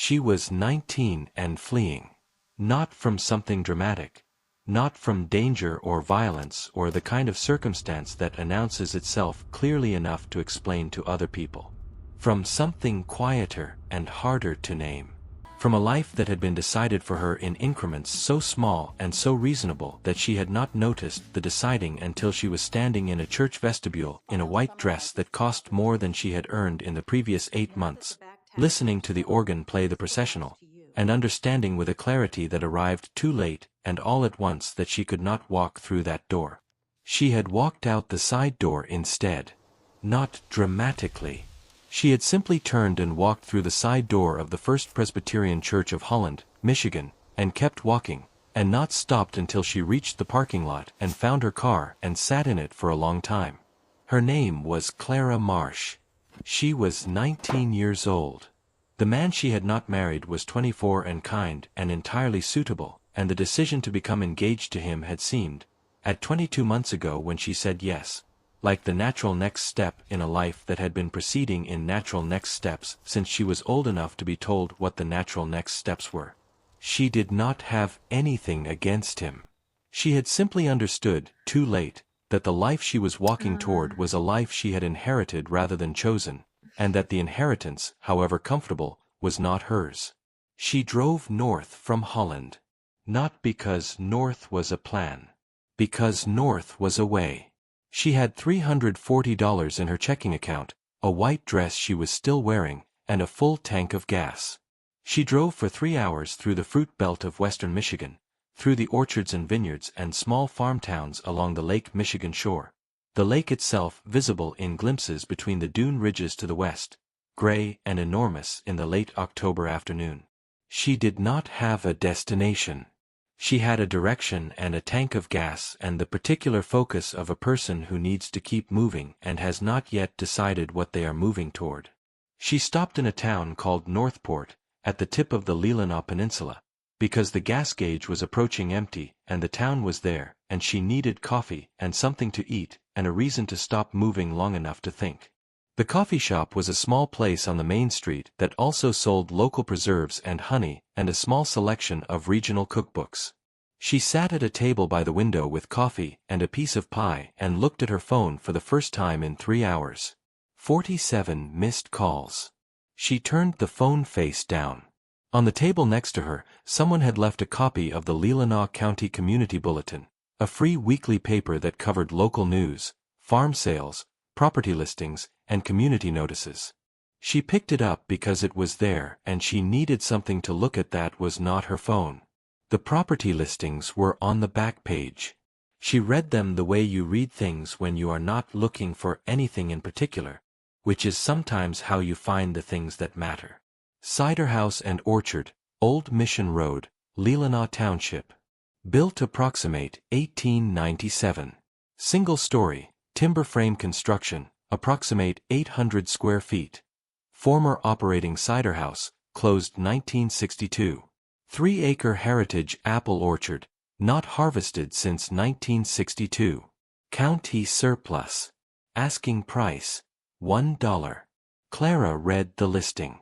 She was 19 and fleeing. Not from something dramatic. Not from danger or violence or the kind of circumstance that announces itself clearly enough to explain to other people. From something quieter and harder to name. From a life that had been decided for her in increments so small and so reasonable that she had not noticed the deciding until she was standing in a church vestibule in a white dress that cost more than she had earned in the previous 8 months, listening to the organ play the processional, and understanding with a clarity that arrived too late and all at once that she could not walk through that door. She had walked out the side door instead. Not dramatically. She had simply turned and walked through the side door of the First Presbyterian Church of Holland, Michigan, and kept walking, and not stopped until she reached the parking lot and found her car and sat in it for a long time. Her name was Clara Marsh. She was 19 years old. The man she had not married was 24 and kind and entirely suitable, and the decision to become engaged to him had seemed, at 22 months ago when she said yes, like the natural next step in a life that had been proceeding in natural next steps since she was old enough to be told what the natural next steps were. She did not have anything against him. She had simply understood, too late, that the life she was walking toward was a life she had inherited rather than chosen, and that the inheritance, however comfortable, was not hers. She drove north from Holland. Not because north was a plan. Because north was a way. She had $340 in her checking account, a white dress she was still wearing, and a full tank of gas. She drove for 3 hours through the fruit belt of western Michigan, through the orchards and vineyards and small farm towns along the Lake Michigan shore. The lake itself visible in glimpses between the dune ridges to the west, gray and enormous in the late October afternoon. She did not have a destination. She had a direction and a tank of gas and the particular focus of a person who needs to keep moving and has not yet decided what they are moving toward. She stopped in a town called Northport, at the tip of the Leelanau Peninsula, because the gas gauge was approaching empty and the town was there, and she needed coffee and something to eat and a reason to stop moving long enough to think. The coffee shop was a small place on the main street that also sold local preserves and honey and a small selection of regional cookbooks. She sat at a table by the window with coffee and a piece of pie and looked at her phone for the first time in 3 hours. 47 missed calls. She turned the phone face down. On the table next to her, someone had left a copy of the Leelanau County Community Bulletin, a free weekly paper that covered local news, farm sales, property listings, and community notices. She picked it up because it was there and she needed something to look at that was not her phone. The property listings were on the back page. She read them the way you read things when you are not looking for anything in particular, which is sometimes how you find the things that matter. Cider House and Orchard, Old Mission Road, Leelanau Township. Built approximate 1897. Single story, timber frame construction, approximate 800 square feet. Former operating cider house, closed 1962. 3-acre heritage apple orchard, not harvested since 1962. County surplus. Asking price, $1. Clara read the listing.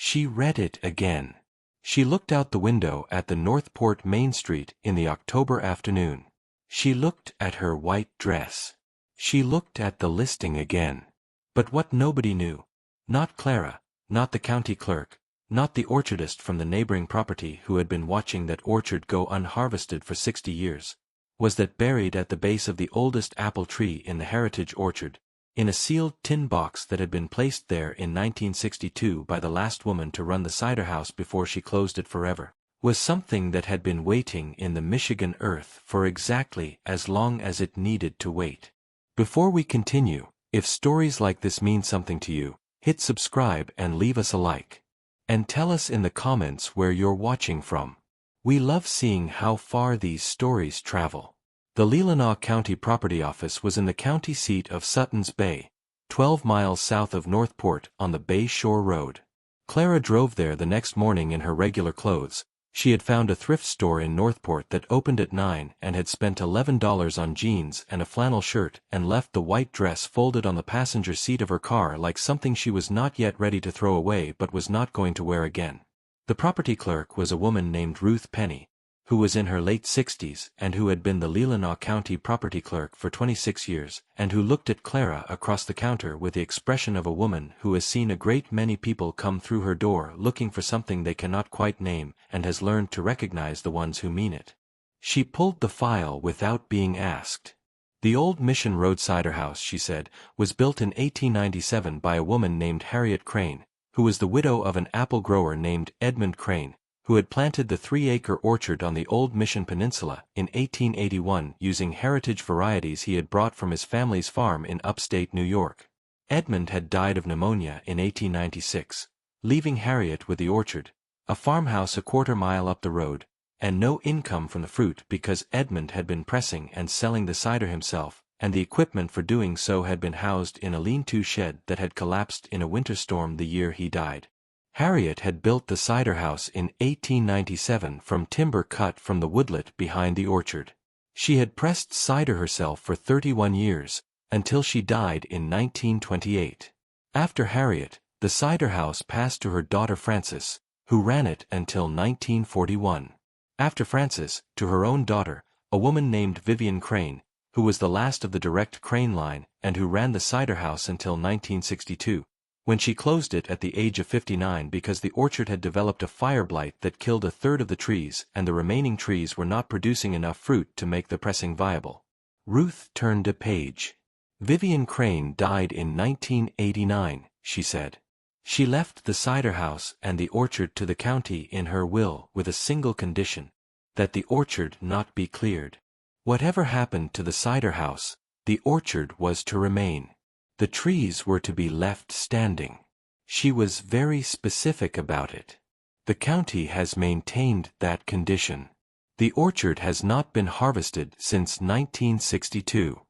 She read it again. She looked out the window at the Northport Main Street in the October afternoon. She looked at her white dress. She looked at the listing again. But what nobody knew, not Clara, not the county clerk, not the orchardist from the neighboring property who had been watching that orchard go unharvested for 60 years, was that buried at the base of the oldest apple tree in the heritage orchard, in a sealed tin box that had been placed there in 1962 by the last woman to run the cider house before she closed it forever, was something that had been waiting in the Michigan earth for exactly as long as it needed to wait. Before we continue, if stories like this mean something to you, hit subscribe and leave us a like. And tell us in the comments where you're watching from. We love seeing how far these stories travel. The Leelanau County Property Office was in the county seat of Sutton's Bay, 12 miles south of Northport on the Bay Shore Road. Clara drove there the next morning in her regular clothes. She had found a thrift store in Northport that opened at 9 and had spent $11 on jeans and a flannel shirt and left the white dress folded on the passenger seat of her car like something she was not yet ready to throw away but was not going to wear again. The property clerk was a woman named Ruth Penny, who was in her late 60s and who had been the Leelanau County property clerk for 26 years, and who looked at Clara across the counter with the expression of a woman who has seen a great many people come through her door looking for something they cannot quite name and has learned to recognize the ones who mean it. She pulled the file without being asked. The old Mission Road cider house, she said, was built in 1897 by a woman named Harriet Crane, who was the widow of an apple grower named Edmund Crane, who had planted the 3-acre orchard on the old Mission Peninsula in 1881 using heritage varieties he had brought from his family's farm in upstate New York. Edmund had died of pneumonia in 1896, leaving Harriet with the orchard, a farmhouse a quarter-mile up the road, and no income from the fruit because Edmund had been pressing and selling the cider himself, and the equipment for doing so had been housed in a lean-to shed that had collapsed in a winter storm the year he died. Harriet had built the cider house in 1897 from timber cut from the woodlot behind the orchard. She had pressed cider herself for 31 years, until she died in 1928. After Harriet, the cider house passed to her daughter Frances, who ran it until 1941. After Frances, to her own daughter, a woman named Vivian Crane, who was the last of the direct Crane line and who ran the cider house until 1962, when she closed it at the age of 59 because the orchard had developed a fire blight that killed a third of the trees and the remaining trees were not producing enough fruit to make the pressing viable. Ruth turned a page. Vivian Crane died in 1989, she said. She left the cider house and the orchard to the county in her will with a single condition, that the orchard not be cleared. Whatever happened to the cider house, the orchard was to remain. The trees were to be left standing. She was very specific about it. The county has maintained that condition. The orchard has not been harvested since 1962.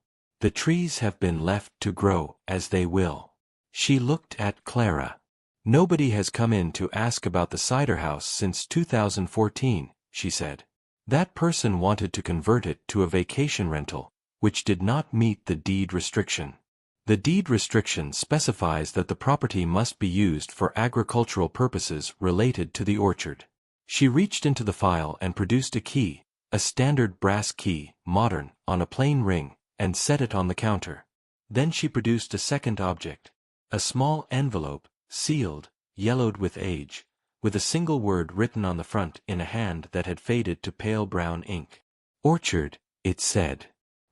The trees have been left to grow as they will. She looked at Clara. Nobody has come in to ask about the cider house since 2014, she said. That person wanted to convert it to a vacation rental, which did not meet the deed restriction. The deed restriction specifies that the property must be used for agricultural purposes related to the orchard. She reached into the file and produced a key, a standard brass key, modern, on a plain ring, and set it on the counter. Then she produced a second object, a small envelope, sealed, yellowed with age, with a single word written on the front in a hand that had faded to pale brown ink. Orchard, it said.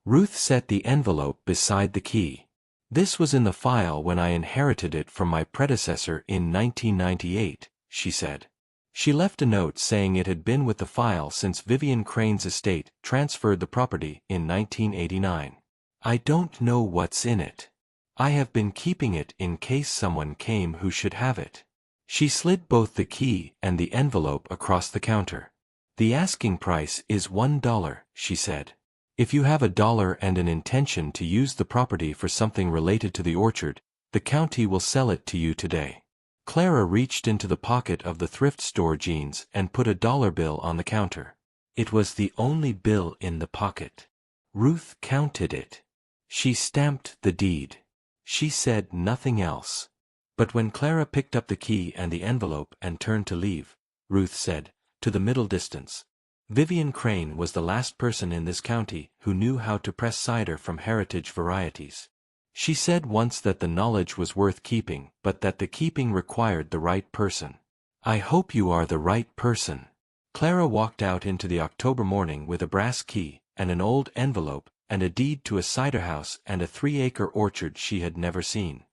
Ruth set the envelope beside the key. This was in the file when I inherited it from my predecessor in 1998, she said. She left a note saying it had been with the file since Vivian Crane's estate transferred the property in 1989. I don't know what's in it. I have been keeping it in case someone came who should have it. She slid both the key and the envelope across the counter. The asking price is $1, she said. If you have $1 and an intention to use the property for something related to the orchard, the county will sell it to you today. Clara reached into the pocket of the thrift store jeans and put a $1 bill on the counter. It was the only bill in the pocket. Ruth counted it. She stamped the deed. She said nothing else. But when Clara picked up the key and the envelope and turned to leave, Ruth said, to the middle distance, Vivian Crane was the last person in this county who knew how to press cider from heritage varieties. She said once that the knowledge was worth keeping, but that the keeping required the right person. I hope you are the right person. Clara walked out into the October morning with a brass key, and an old envelope, and a deed to a cider house and a 3-acre orchard she had never seen.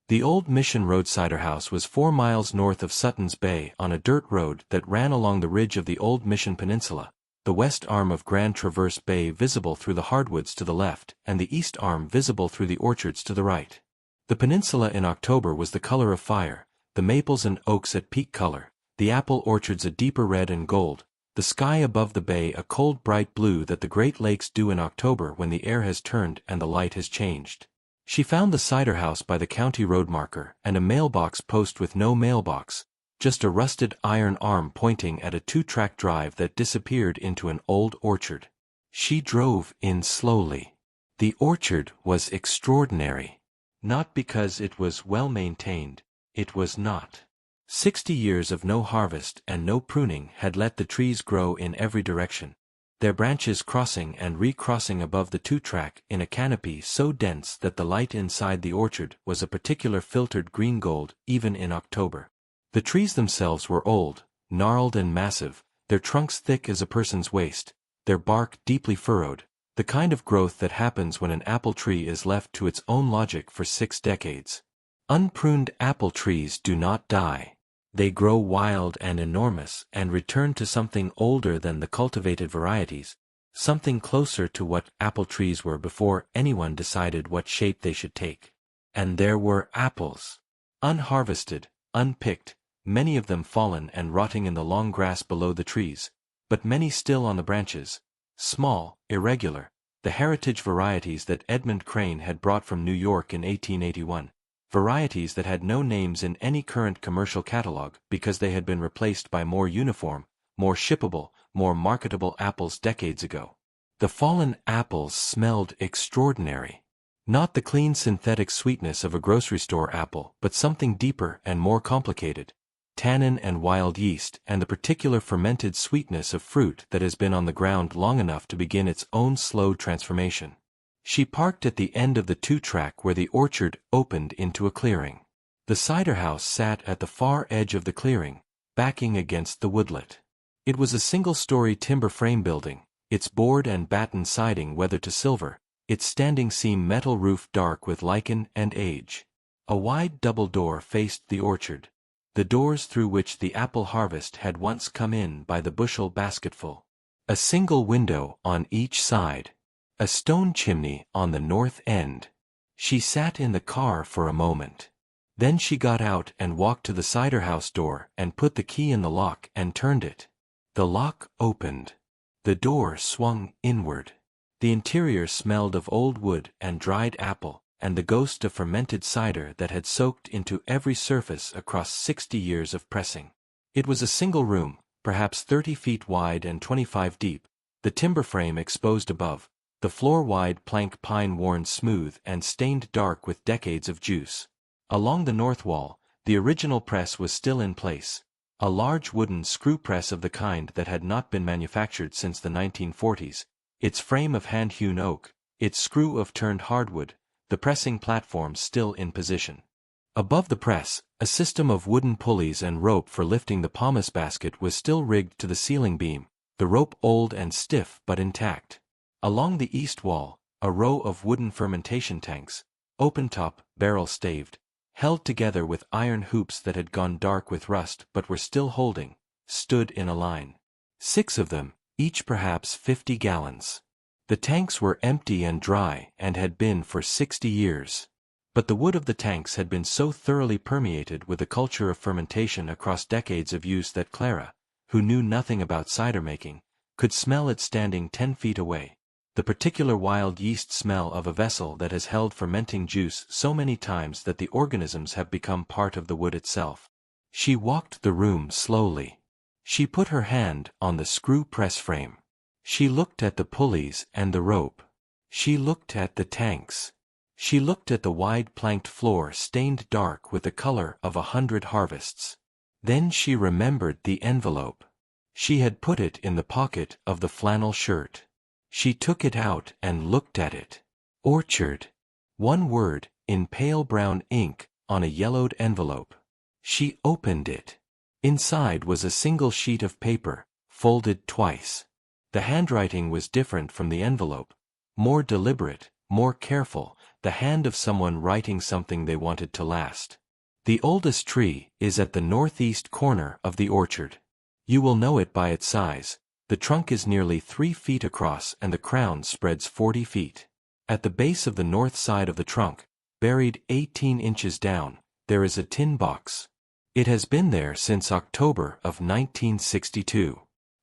The old Mission Road cider house was 4 miles north of Sutton's Bay on a dirt road that ran along the ridge of the old Mission Peninsula, the west arm of Grand Traverse Bay visible through the hardwoods to the left and the east arm visible through the orchards to the right. The peninsula in October was the color of fire, the maples and oaks at peak color, the apple orchards a deeper red and gold, the sky above the bay a cold bright blue that the Great Lakes do in October when the air has turned and the light has changed. She found the cider house by the county road marker and a mailbox post with no mailbox, just a rusted iron arm pointing at a 2-track drive that disappeared into an old orchard. She drove in slowly. The orchard was extraordinary. Not because it was well maintained, it was not. 60 years of no harvest and no pruning had let the trees grow in every direction, their branches crossing and recrossing above the two-track in a canopy so dense that the light inside the orchard was a particular filtered green gold even in October. The trees themselves were old, gnarled and massive, their trunks thick as a person's waist, their bark deeply furrowed, the kind of growth that happens when an apple tree is left to its own logic for 6 decades. Unpruned apple trees do not die. They grow wild and enormous and return to something older than the cultivated varieties, something closer to what apple trees were before anyone decided what shape they should take. And there were apples. Unharvested, unpicked, many of them fallen and rotting in the long grass below the trees, but many still on the branches, small, irregular, the heritage varieties that Edmund Crane had brought from New York in 1881. Varieties that had no names in any current commercial catalog because they had been replaced by more uniform, more shippable, more marketable apples decades ago. The fallen apples smelled extraordinary. Not the clean synthetic sweetness of a grocery store apple, but something deeper and more complicated. Tannin and wild yeast and the particular fermented sweetness of fruit that has been on the ground long enough to begin its own slow transformation. She parked at the end of the two-track where the orchard opened into a clearing. The cider house sat at the far edge of the clearing, backing against the woodlet. It was a single-story timber frame building, its board and batten siding weathered to silver, its standing seam metal roof dark with lichen and age. A wide double door faced the orchard, the doors through which the apple harvest had once come in by the bushel basketful. A single window on each side. A stone chimney on the north end. She sat in the car for a moment. Then she got out and walked to the cider house door and put the key in the lock and turned it. The lock opened. The door swung inward. The interior smelled of old wood and dried apple, and the ghost of fermented cider that had soaked into every surface across 60 years of pressing. It was a single room, perhaps 30 feet wide and 25 deep, the timber frame exposed above, the floor-wide plank pine worn smooth and stained dark with decades of juice. Along the north wall, the original press was still in place, a large wooden screw press of the kind that had not been manufactured since the 1940s, its frame of hand-hewn oak, its screw of turned hardwood, the pressing platform still in position. Above the press, a system of wooden pulleys and rope for lifting the pomace basket was still rigged to the ceiling beam, the rope old and stiff but intact. Along the east wall, a row of wooden fermentation tanks, open-top, barrel-staved, held together with iron hoops that had gone dark with rust but were still holding, stood in a line. 6 of them, each perhaps 50 gallons. The tanks were empty and dry and had been for 60 years. But the wood of the tanks had been so thoroughly permeated with the culture of fermentation across decades of use that Clara, who knew nothing about cider making, could smell it standing 10 feet away. The particular wild yeast smell of a vessel that has held fermenting juice so many times that the organisms have become part of the wood itself. She walked the room slowly. She put her hand on the screw press frame. She looked at the pulleys and the rope. She looked at the tanks. She looked at the wide planked floor stained dark with the color of 100 harvests. Then she remembered the envelope. She had put it in the pocket of the flannel shirt. She took it out and looked at it. Orchard. One word, in pale brown ink, on a yellowed envelope. She opened it. Inside was a single sheet of paper, folded twice. The handwriting was different from the envelope, more deliberate, more careful, the hand of someone writing something they wanted to last. The oldest tree is at the northeast corner of the orchard. You will know it by its size. The trunk is nearly 3 feet across and the crown spreads 40 feet. At the base of the north side of the trunk, buried 18 inches down, there is a tin box. It has been there since October of 1962.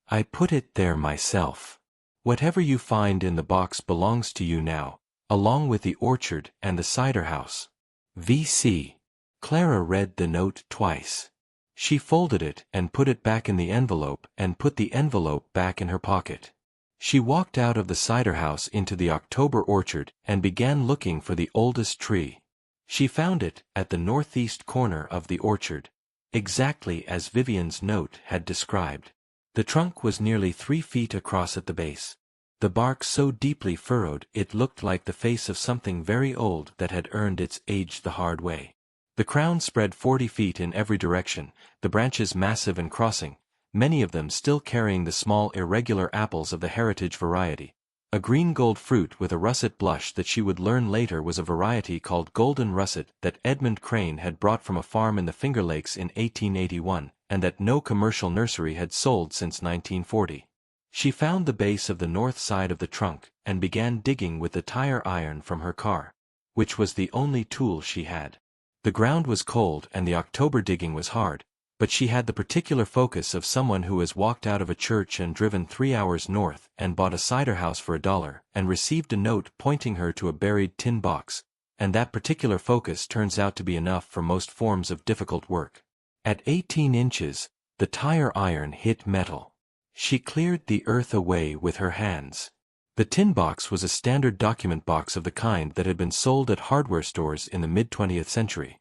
I put it there myself. Whatever you find in the box belongs to you now, along with the orchard and the cider house. V.C. Clara read the note twice. She folded it and put it back in the envelope and put the envelope back in her pocket. She walked out of the cider house into the October orchard and began looking for the oldest tree. She found it at the northeast corner of the orchard, exactly as Vivian's note had described. The trunk was nearly 3 feet across at the base. The bark so deeply furrowed it looked like the face of something very old that had earned its age the hard way. The crown spread 40 feet in every direction, the branches massive and crossing, many of them still carrying the small irregular apples of the heritage variety. A green gold fruit with a russet blush that she would learn later was a variety called golden russet that Edmund Crane had brought from a farm in the Finger Lakes in 1881, and that no commercial nursery had sold since 1940. She found the base of the north side of the trunk and began digging with the tire iron from her car, which was the only tool she had. The ground was cold and the October digging was hard, but she had the particular focus of someone who has walked out of a church and driven 3 hours north and bought a cider house for $1 and received a note pointing her to a buried tin box, and that particular focus turns out to be enough for most forms of difficult work. At 18 inches, the tire iron hit metal. She cleared the earth away with her hands. The tin box was a standard document box of the kind that had been sold at hardware stores in the mid-20th century.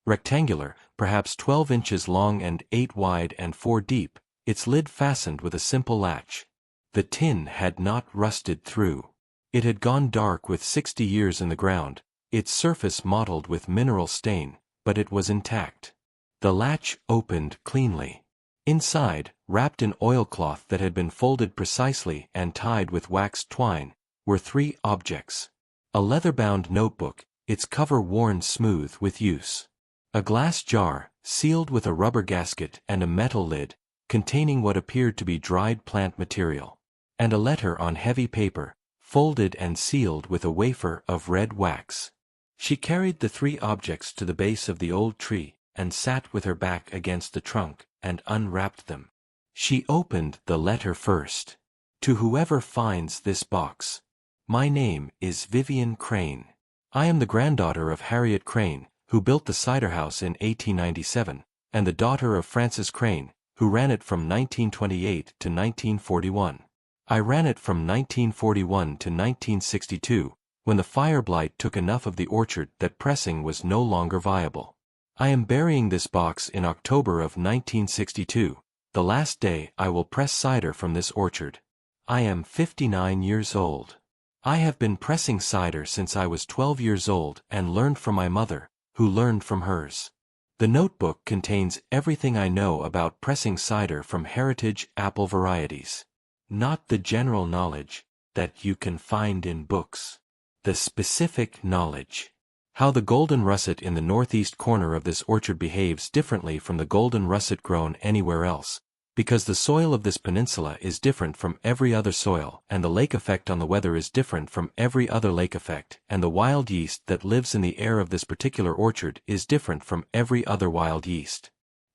Rectangular, perhaps 12 inches long and 8 wide and 4 deep, its lid fastened with a simple latch. The tin had not rusted through. It had gone dark with 60 years in the ground, its surface mottled with mineral stain, but it was intact. The latch opened cleanly. Inside, wrapped in oilcloth that had been folded precisely and tied with waxed twine, were 3 objects. A leather-bound notebook, its cover worn smooth with use. A glass jar, sealed with a rubber gasket and a metal lid, containing what appeared to be dried plant material. And a letter on heavy paper, folded and sealed with a wafer of red wax. She carried the 3 objects to the base of the old tree, and sat with her back against the trunk, and unwrapped them. She opened the letter first. To whoever finds this box. My name is Vivian Crane. I am the granddaughter of Harriet Crane, who built the cider house in 1897, and the daughter of Francis Crane, who ran it from 1928 to 1941. I ran it from 1941 to 1962, when the fire blight took enough of the orchard that pressing was no longer viable. I am burying this box in October of 1962, the last day I will press cider from this orchard. I am 59 years old. I have been pressing cider since I was 12 years old and learned from my mother, who learned from hers. The notebook contains everything I know about pressing cider from heritage apple varieties. Not the general knowledge that you can find in books. The specific knowledge. How the golden russet in the northeast corner of this orchard behaves differently from the golden russet grown anywhere else, because the soil of this peninsula is different from every other soil, and the lake effect on the weather is different from every other lake effect, and the wild yeast that lives in the air of this particular orchard is different from every other wild yeast.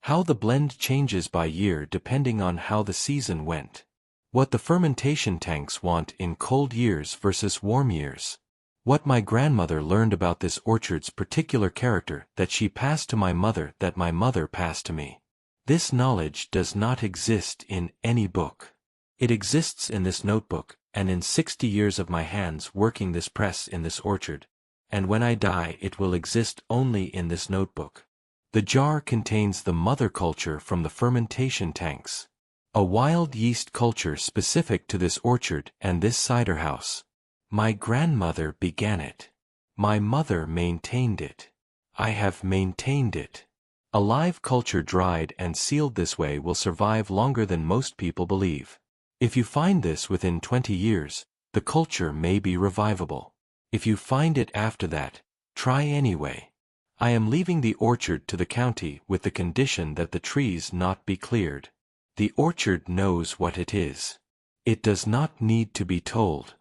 How the blend changes by year depending on how the season went. What the fermentation tanks want in cold years versus warm years. What my grandmother learned about this orchard's particular character that she passed to my mother that my mother passed to me. This knowledge does not exist in any book. It exists in this notebook, and in 60 years of my hands working this press in this orchard, and when I die it will exist only in this notebook. The jar contains the mother culture from the fermentation tanks. A wild yeast culture specific to this orchard and this cider house. My grandmother began it. My mother maintained it. I have maintained it. A live culture dried and sealed this way will survive longer than most people believe. If you find this within 20 years, the culture may be revivable. If you find it after that, try anyway. I am leaving the orchard to the county with the condition that the trees not be cleared. The orchard knows what it is. It does not need to be told.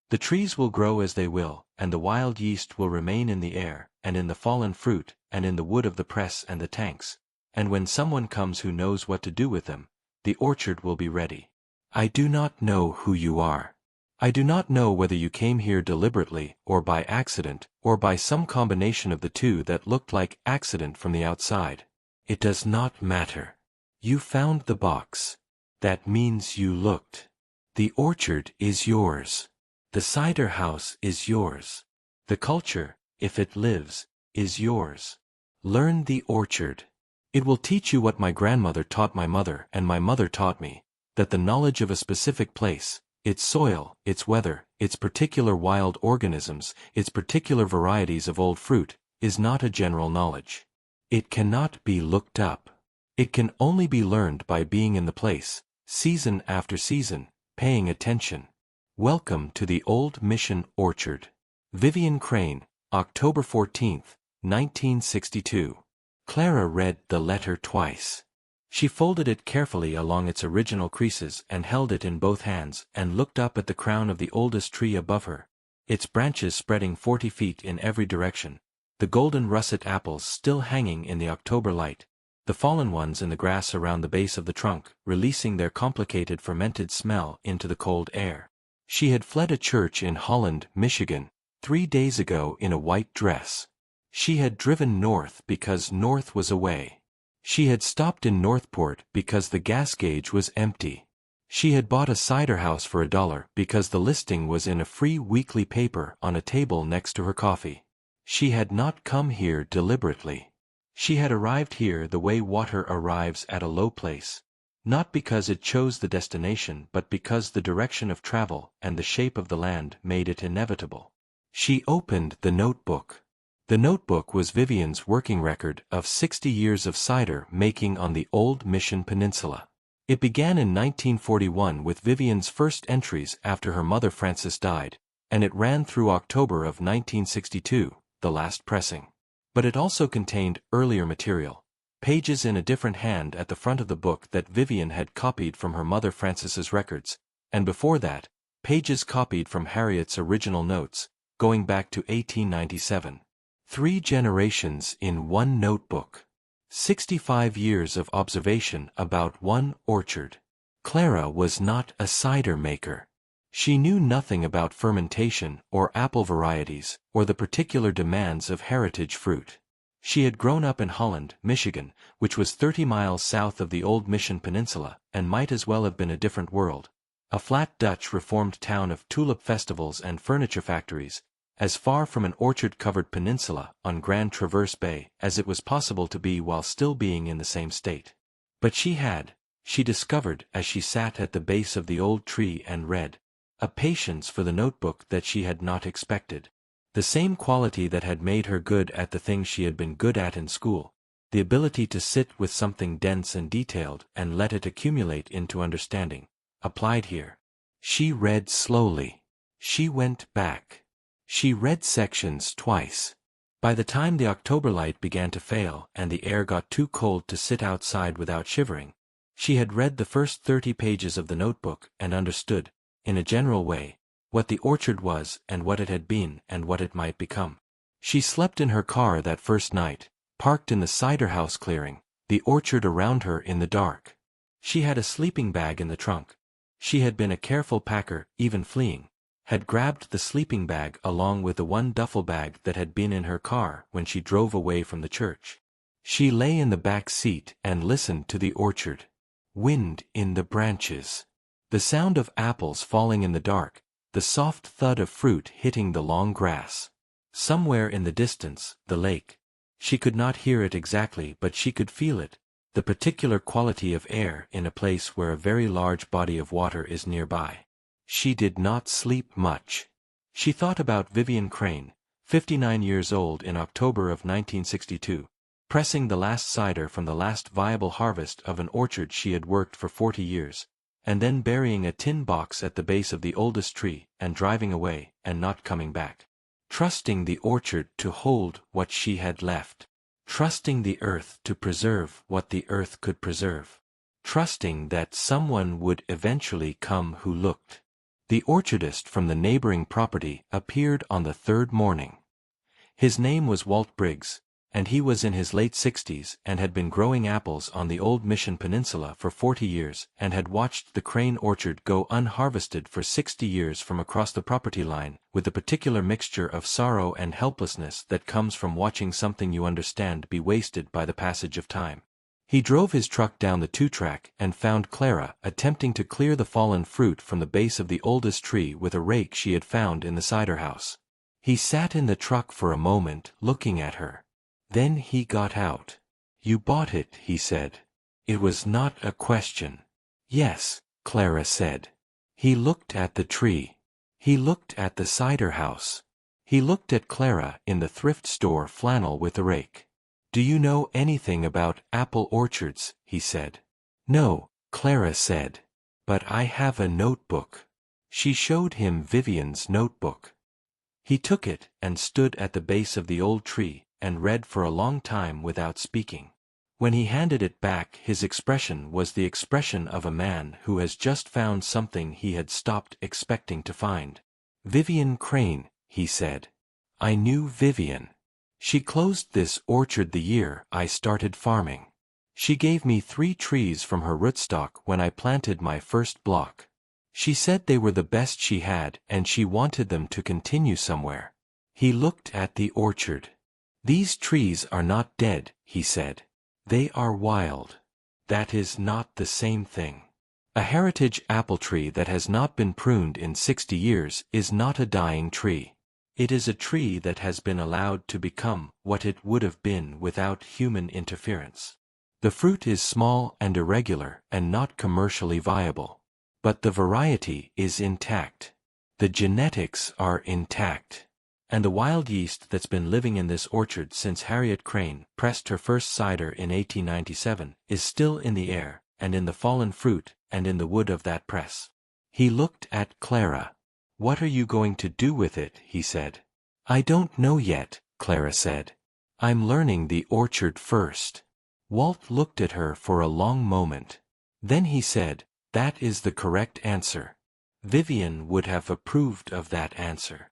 The trees will grow as they will, and the wild yeast will remain in the air, and in the fallen fruit, and in the wood of the press and the tanks, and when someone comes who knows what to do with them, the orchard will be ready. I do not know who you are. I do not know whether you came here deliberately, or by accident, or by some combination of the two that looked like accident from the outside. It does not matter. You found the box. That means you looked. The orchard is yours. The cider house is yours. The culture, if it lives, is yours. Learn the orchard. It will teach you what my grandmother taught my mother and my mother taught me, that the knowledge of a specific place, its soil, its weather, its particular wild organisms, its particular varieties of old fruit, is not a general knowledge. It cannot be looked up. It can only be learned by being in the place, season after season, paying attention. Welcome to the Old Mission Orchard. Vivian Crane, October 14, 1962. Clara read the letter twice. She folded it carefully along its original creases and held it in both hands and looked up at the crown of the oldest tree above her, its branches spreading 40 feet in every direction, the golden russet apples still hanging in the October light, the fallen ones in the grass around the base of the trunk, releasing their complicated fermented smell into the cold air. She had fled a church in Holland, Michigan, 3 days ago in a white dress. She had driven north because north was away. She had stopped in Northport because the gas gauge was empty. She had bought a cider house for $1 because the listing was in a free weekly paper on a table next to her coffee. She had not come here deliberately. She had arrived here the way water arrives at a low place, not because it chose the destination but because the direction of travel and the shape of the land made it inevitable. She opened the notebook. The notebook was Vivian's working record of 60 years of cider making on the Old Mission Peninsula. It began in 1941 with Vivian's first entries after her mother Frances died, and it ran through October of 1962, the last pressing. But it also contained earlier material, pages in a different hand at the front of the book that Vivian had copied from her mother Frances's records, and before that, pages copied from Harriet's original notes, going back to 1897. 3 generations in one notebook. 65 years of observation about one orchard. Clara was not a cider maker. She knew nothing about fermentation or apple varieties or the particular demands of heritage fruit. She had grown up in Holland, Michigan, which was 30 miles south of the Old Mission Peninsula and might as well have been a different world. A flat Dutch Reformed town of tulip festivals and furniture factories, as far from an orchard-covered peninsula on Grand Traverse Bay as it was possible to be while still being in the same state. But she discovered as she sat at the base of the old tree and read, a patience for the notebook that she had not expected. The same quality that had made her good at the things she had been good at in school, the ability to sit with something dense and detailed and let it accumulate into understanding, applied here. She read slowly. She went back. She read sections twice. By the time the October light began to fail and the air got too cold to sit outside without shivering, she had read the first 30 pages of the notebook and understood, in a general way, what the orchard was and what it had been and what it might become. She slept in her car that first night, parked in the cider house clearing, the orchard around her in the dark. She had a sleeping bag in the trunk. She had been a careful packer, even fleeing. Had grabbed the sleeping bag along with the one duffel bag that had been in her car when she drove away from the church. She lay in the back seat and listened to the orchard. Wind in the branches. The sound of apples falling in the dark, the soft thud of fruit hitting the long grass. Somewhere in the distance, the lake. She could not hear it exactly but she could feel it, the particular quality of air in a place where a very large body of water is nearby. She did not sleep much. She thought about Vivian Crane, 59 years old in October of 1962, pressing the last cider from the last viable harvest of an orchard she had worked for 40 years, and then burying a tin box at the base of the oldest tree and driving away and not coming back. Trusting the orchard to hold what she had left. Trusting the earth to preserve what the earth could preserve. Trusting that someone would eventually come who looked. The orchardist from the neighboring property appeared on the 3rd morning. His name was Walt Briggs, and he was in his late 60s and had been growing apples on the Old Mission Peninsula for 40 years and had watched the Crane orchard go unharvested for 60 years from across the property line, with the particular mixture of sorrow and helplessness that comes from watching something you understand be wasted by the passage of time. He drove his truck down the 2-track and found Clara attempting to clear the fallen fruit from the base of the oldest tree with a rake she had found in the cider house. He sat in the truck for a moment looking at her. Then he got out. You bought it, he said. It was not a question. Yes, Clara said. He looked at the tree. He looked at the cider house. He looked at Clara in the thrift store flannel with a rake. Do you know anything about apple orchards? He said. No, Clara said. But I have a notebook. She showed him Vivian's notebook. He took it and stood at the base of the old tree and read for a long time without speaking. When he handed it back, his expression was the expression of a man who has just found something he had stopped expecting to find. Vivian Crane, he said. I knew Vivian. She closed this orchard the year I started farming. She gave me 3 trees from her rootstock when I planted my first block. She said they were the best she had and she wanted them to continue somewhere. He looked at the orchard. These trees are not dead, he said. They are wild. That is not the same thing. A heritage apple tree that has not been pruned in 60 years is not a dying tree. It is a tree that has been allowed to become what it would have been without human interference. The fruit is small and irregular and not commercially viable. But the variety is intact. The genetics are intact. And the wild yeast that's been living in this orchard since Harriet Crane pressed her first cider in 1897 is still in the air, and in the fallen fruit, and in the wood of that press. He looked at Clara. What are you going to do with it? He said. I don't know yet, Clara said. I'm learning the orchard first. Walt looked at her for a long moment. Then he said, that is the correct answer. Vivian would have approved of that answer.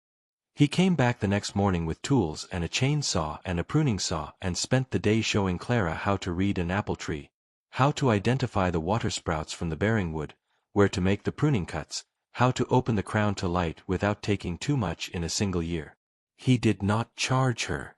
He came back the next morning with tools and a chainsaw and a pruning saw and spent the day showing Clara how to read an apple tree, how to identify the water sprouts from the bearing wood, where to make the pruning cuts, how to open the crown to light without taking too much in a single year. He did not charge her.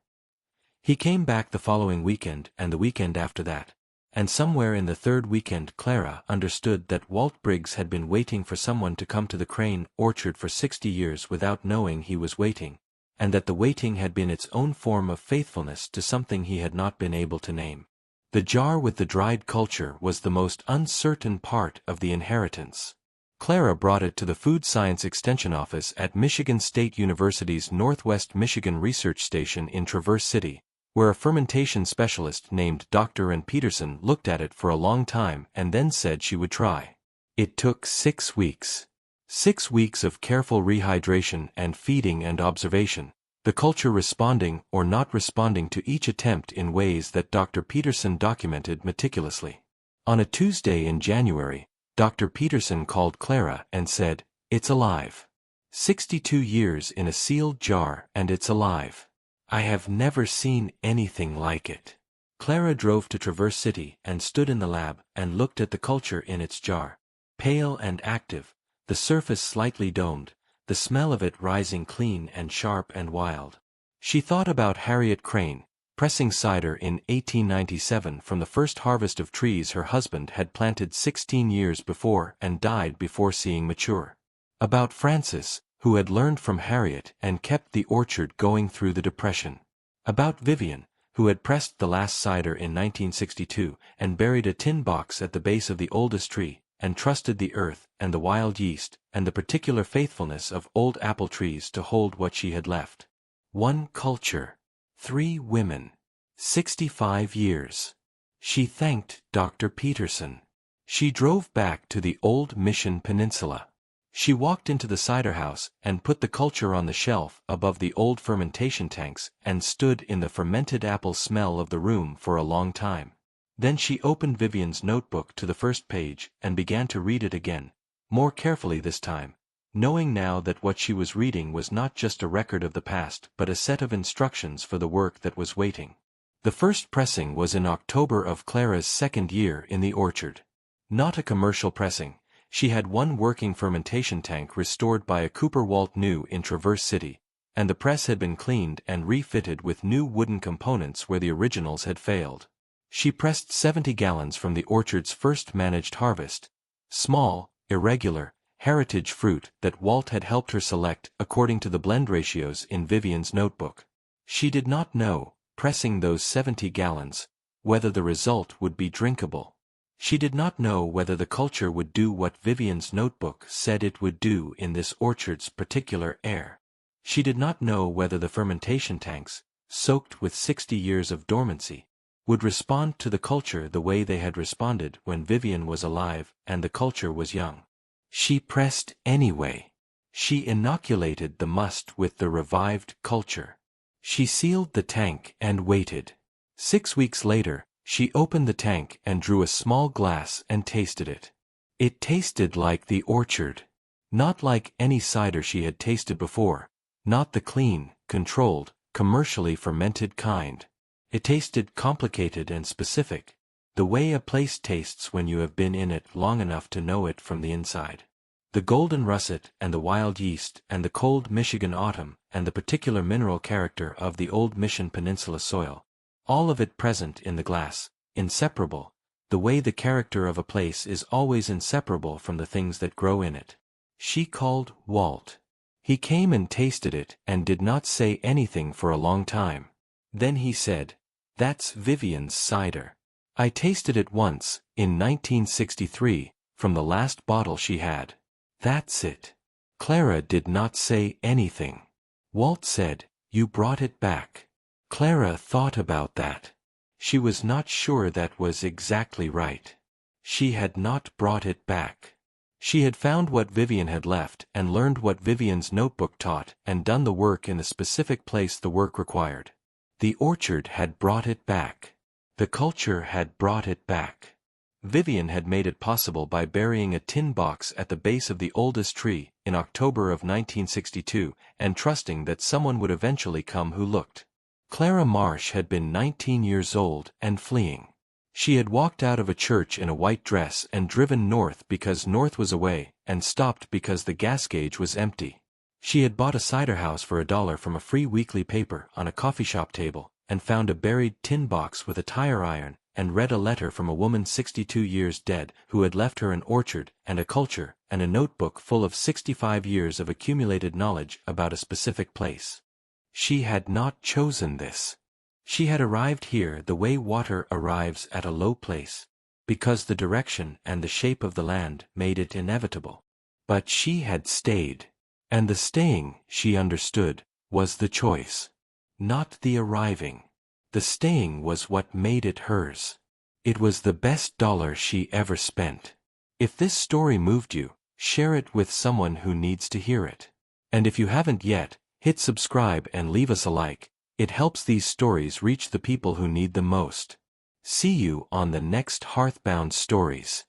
He came back the following weekend and the weekend after that, and somewhere in the third weekend Clara understood that Walt Briggs had been waiting for someone to come to the Crane orchard for 60 years without knowing he was waiting, and that the waiting had been its own form of faithfulness to something he had not been able to name. The jar with the dried culture was the most uncertain part of the inheritance. Clara brought it to the Food Science Extension Office at Michigan State University's Northwest Michigan Research Station in Traverse City, where a fermentation specialist named Dr. Peterson looked at it for a long time and then said she would try. It took 6 weeks. 6 weeks of careful rehydration and feeding and observation, the culture responding or not responding to each attempt in ways that Dr. Peterson documented meticulously. On a Tuesday in January, Dr. Peterson called Clara and said, "It's alive. 62 years in a sealed jar and it's alive. I have never seen anything like it." Clara drove to Traverse City and stood in the lab and looked at the culture in its jar. Pale and active, the surface slightly domed, the smell of it rising clean and sharp and wild. She thought about Harriet Crane, pressing cider in 1897 from the first harvest of trees her husband had planted 16 years before and died before seeing mature. About Frances, who had learned from Harriet and kept the orchard going through the Depression. About Vivian, who had pressed the last cider in 1962 and buried a tin box at the base of the oldest tree, and trusted the earth and the wild yeast and the particular faithfulness of old apple trees to hold what she had left. 1 culture. 3 women. 65 years. She thanked Dr. Peterson. She drove back to the old Mission Peninsula. She walked into the cider house and put the culture on the shelf above the old fermentation tanks and stood in the fermented apple smell of the room for a long time. Then she opened Vivian's notebook to the first page and began to read it again, more carefully this time, knowing now that what she was reading was not just a record of the past but a set of instructions for the work that was waiting. The first pressing was in October of Clara's second year in the orchard. Not a commercial pressing. She had 1 working fermentation tank restored by a Cooper Walt new in Traverse City, and the press had been cleaned and refitted with new wooden components where the originals had failed. She pressed 70 gallons from the orchard's first managed harvest, small, irregular, heritage fruit that Walt had helped her select according to the blend ratios in Vivian's notebook. She did not know, pressing those 70 gallons, whether the result would be drinkable. She did not know whether the culture would do what Vivian's notebook said it would do in this orchard's particular air. She did not know whether the fermentation tanks, soaked with 60 years of dormancy, would respond to the culture the way they had responded when Vivian was alive and the culture was young. She pressed anyway. She inoculated the must with the revived culture. She sealed the tank and waited. 6 weeks later, she opened the tank and drew a small glass and tasted it. It tasted like the orchard. Not like any cider she had tasted before, not the clean, controlled, commercially fermented kind. It tasted complicated and specific, the way a place tastes when you have been in it long enough to know it from the inside. The golden russet and the wild yeast and the cold Michigan autumn and the particular mineral character of the old Mission Peninsula soil, all of it present in the glass, inseparable, the way the character of a place is always inseparable from the things that grow in it. She called Walt. He came and tasted it and did not say anything for a long time. Then he said, "That's Vivian's cider. I tasted it once, in 1963, from the last bottle she had. That's it." Clara did not say anything. Walt said, "You brought it back." Clara thought about that. She was not sure that was exactly right. She had not brought it back. She had found what Vivian had left and learned what Vivian's notebook taught and done the work in the specific place the work required. The orchard had brought it back. The culture had brought it back. Vivian had made it possible by burying a tin box at the base of the oldest tree in October of 1962 and trusting that someone would eventually come who looked. Clara Marsh had been 19 years old and fleeing. She had walked out of a church in a white dress and driven north because north was away and stopped because the gas gauge was empty. She had bought a cider house for $1 from a free weekly paper on a coffee shop table and found a buried tin box with a tire iron and read a letter from a woman 62 years dead who had left her an orchard and a culture and a notebook full of 65 years of accumulated knowledge about a specific place. She had not chosen this. She had arrived here the way water arrives at a low place, because the direction and the shape of the land made it inevitable. But she had stayed, and the staying, she understood, was the choice, not the arriving. The staying was what made it hers. It was the best dollar she ever spent. If this story moved you, share it with someone who needs to hear it. And if you haven't yet, hit subscribe and leave us a like. It helps these stories reach the people who need them most. See you on the next Hearthbound Stories.